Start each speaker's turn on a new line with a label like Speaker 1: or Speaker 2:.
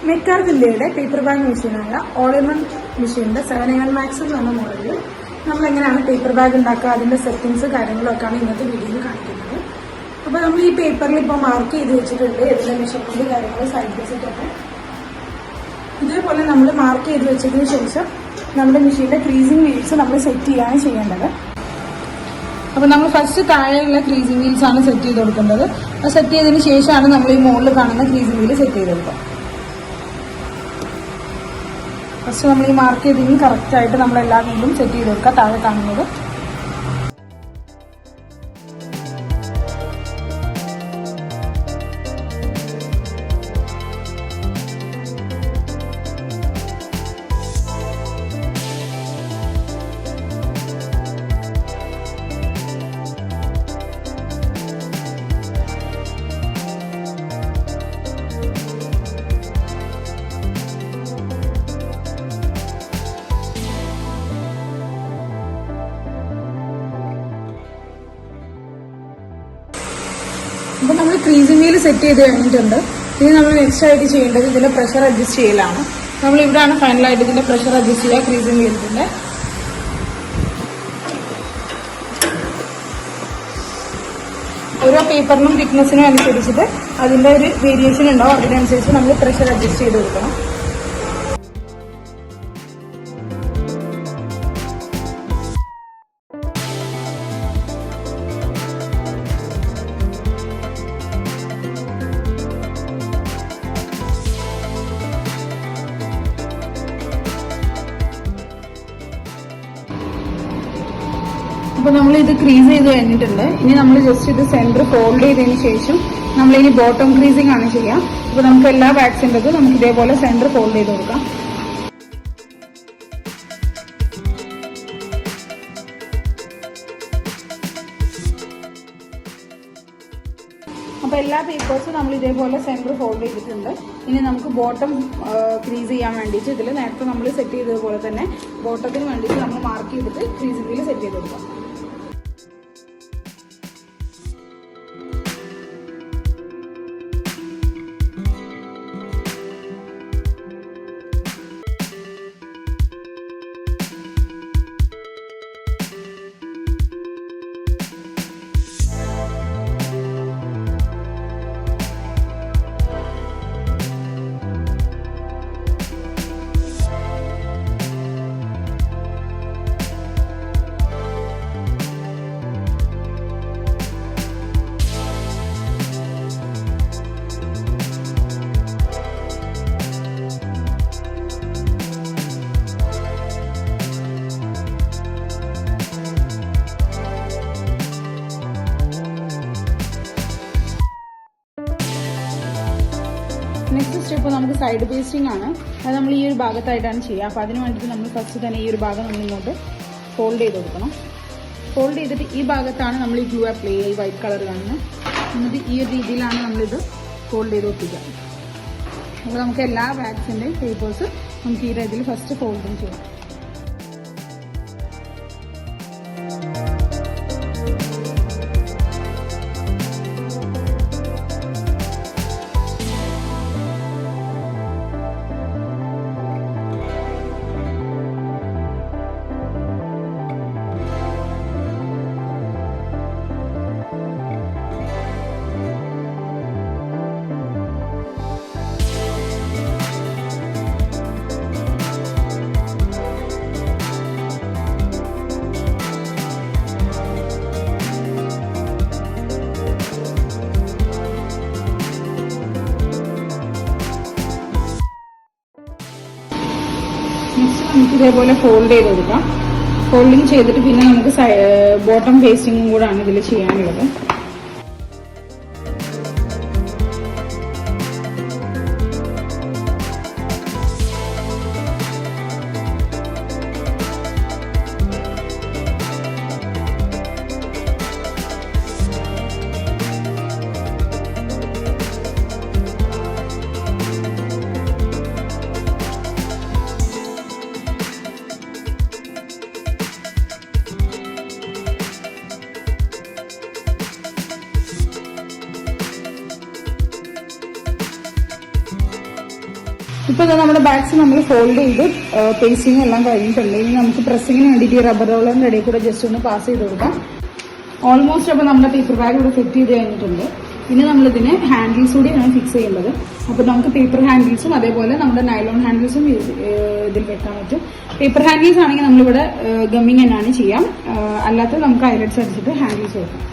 Speaker 1: മെക്കാർഗില്ലയുടെ paper bag മെഷീനായ all in one മെഷീനിന്റെ 7A1 Max എന്ന് പറഞ്ഞ മോഡലിൽ നമ്മൾ എങ്ങനെയാണ് പേപ്പർ ബാഗ് ഉണ്ടാക്കുക, അതിന്റെ സെറ്റിംഗ്സ് കാര്യങ്ങളൊക്കെയാണ് ഇന്നത്തെ വീഡിയോയിൽ കാണിക്കുന്നത്. അപ്പോൾ നമ്മൾ ഈ പേപ്പറിൽ ഇപ്പോൾ മാർക്ക് ചെയ്ത് വെച്ചിട്ടുണ്ട് ഇതിന്റെ മെഷർമെന്റ് കാര്യങ്ങൾ, സൈഡ് വിസിറ്റ് ഒക്കെ. ഇതേപോലെ നമ്മൾ മാർക്ക് ചെയ്ത് വെച്ചതിന് ശേഷം നമ്മുടെ മെഷീന്റെ ക്രീസിംഗ് വീൽസ് നമ്മൾ സെറ്റ് ചെയ്യാണ് ചെയ്യേണ്ടത്. അപ്പോൾ നമ്മൾ ഫസ്റ്റ് താഴെയുള്ള ക്രീസിംഗ് വീൽസ് ആണ് സെറ്റ് ചെയ്ത് കൊടുക്കേണ്ടത്. അത് സെറ്റ് ചെയ്തതിന് ശേഷമാണ് നമ്മൾ ഈ മുകളിൽ കാണുന്ന ക്രീസിംഗ് വീല് സെറ്റ് ചെയ്ത് കൊടുക്കുക. ഫസ്റ്റ് നമ്മൾ ഈ മാർക്ക് ചെയ്തതിന് കറക്റ്റായിട്ട് നമ്മൾ എല്ലാ വീലും സെറ്റ് ചെയ്ത് കൊടുക്കുക. താഴെ കാണുന്നത് അപ്പോൾ നമ്മൾ ക്രീസിംഗ് വീൽ സെറ്റ് ചെയ്ത് കഴിഞ്ഞിട്ടുണ്ട്. ഇനി നമ്മൾ നെക്സ്റ്റ് ആയിട്ട് ചെയ്യേണ്ടത് ഇതിന്റെ പ്രഷർ അഡ്ജസ്റ്റ് ചെയ്യലാണ്. നമ്മൾ ഇവിടെയാണ് ഫൈനലായിട്ട് ഇതിന്റെ പ്രഷർ അഡ്ജസ്റ്റ് ചെയ്യുക. ക്രീസിംഗ് വീലിന്റെ ഓരോ പേപ്പറിനും തിക്നെസ്സിനും അനുസരിച്ചിട്ട് അതിന്റെ ഒരു വേരിയേഷൻ ഉണ്ടാവും. അതിനനുസരിച്ച് നമ്മൾ പ്രഷർ അഡ്ജസ്റ്റ് ചെയ്ത് കൊടുക്കണം. അപ്പോൾ നമ്മൾ ഇത് ക്രീസ് ചെയ്ത് കഴിഞ്ഞിട്ടുണ്ട്. ഇനി നമ്മൾ ജസ്റ്റ് ഇത് സെന്റർ ഫോൾഡ് ചെയ്തതിന് ശേഷം നമ്മൾ ഇനി ബോട്ടം ക്രീസിംഗ് ആണ് ചെയ്യാം. അപ്പോൾ നമുക്ക് എല്ലാ വാക്സിൻ്റെതും നമുക്ക് ഇതേപോലെ സെന്റർ ഫോൾഡ് ചെയ്ത് കൊടുക്കാം. അപ്പോൾ എല്ലാ പേപ്പേഴ്സും നമ്മൾ ഇതേപോലെ സെന്റർ ഫോൾഡ് ചെയ്തിട്ടുണ്ട്. ഇനി നമുക്ക് ബോട്ടം ക്രീസ് ചെയ്യാൻ വേണ്ടിയിട്ട് ഇതിൽ നേരത്തെ നമ്മൾ സെറ്റ് ചെയ്തതുപോലെ തന്നെ ബോട്ടത്തിന് വേണ്ടിയിട്ട് നമ്മൾ മാർക്ക് ചെയ്തിട്ട് ക്രീസിംഗിൽ സെറ്റ് ചെയ്ത് കൊടുക്കാം. നെക്സ്റ്റ് സ്റ്റെപ്പ് നമുക്ക് സൈഡ് പേസ്റ്റിംഗ് ആണ്. അത് നമ്മൾ ഈ ഒരു ഭാഗത്തായിട്ടാണ് ചെയ്യുക. അപ്പോൾ അതിന് വേണ്ടിയിട്ട് നമ്മൾ ഫസ്റ്റ് തന്നെ ഈ ഒരു ഭാഗം നമ്മൾ ഇങ്ങോട്ട് ഫോൾഡ് ചെയ്ത് കൊടുക്കണം. ഫോൾഡ് ചെയ്തിട്ട് ഈ ഭാഗത്താണ് നമ്മൾ ഈ ഗ്ലൂ അപ്ലൈ ചെയ്യുക, ഈ വൈറ്റ് കളർ കാണുന്നത്. എന്നിട്ട് ഈ ഒരു രീതിയിലാണ് നമ്മളിത് ഫോൾഡ് ചെയ്ത് ഒട്ടിക്കുക. അപ്പോൾ നമുക്ക് എല്ലാ വാക്സിൻ്റെയും പേപ്പേഴ്സ് നമുക്ക് ഈ രീതിയിൽ ഫസ്റ്റ് ഫോൾഡിങ് ചെയ്യാം. നെക്സ്റ്റ് നമുക്ക് ഇതേപോലെ ഫോൾഡ് ചെയ്ത് കൊടുക്കാം. ഫോൾഡിങ് ചെയ്തിട്ട് പിന്നെ നമുക്ക് ബോട്ടം പേസ്റ്റിങ്ങും കൂടാണ് ഇതിൽ ചെയ്യാനുള്ളത്. ഇപ്പോൾ നമ്മുടെ ബാഗ്സ് നമ്മൾ ഫോൾഡ് ചെയ്ത് പേസ്റ്റിംഗ് എല്ലാം കഴിഞ്ഞിട്ടുണ്ട്. ഇനി നമുക്ക് പ്രസ്സിങ്ങിന് വേണ്ടിയിട്ട് ഈ റബ്ബർ റോളറിന്റെ ഇടയിൽ കൂടെ ജസ്റ്റ് ഒന്ന് പാസ് ചെയ്ത് കൊടുക്കാം. ഓൾമോസ്റ്റ് അപ്പോൾ നമ്മുടെ പേപ്പർ ബാഗ് ഇവിടെ സെറ്റ് ചെയ്ത് കഴിഞ്ഞിട്ടുണ്ട്. ഇനി നമ്മളിതിന് ഹാൻഡിൽസ് കൂടിയാണ് ഫിക്സ് ചെയ്യേണ്ടത്. അപ്പോൾ നമുക്ക് പേപ്പർ ഹാൻഡിൽസും അതേപോലെ നമ്മുടെ നൈലോൺ ഹാൻഡിൽസും ഇതിൽ വെക്കാൻ പറ്റും. പേപ്പർ ഹാൻഡിൽസ് ആണെങ്കിൽ നമ്മളിവിടെ ഗമ്മിങ് തന്നെയാണ് ചെയ്യാം, അല്ലാത്ത നമുക്ക് ഐലറ്റ്സ് അടിച്ചിട്ട് ഹാൻഡിൽസ് വെക്കാം.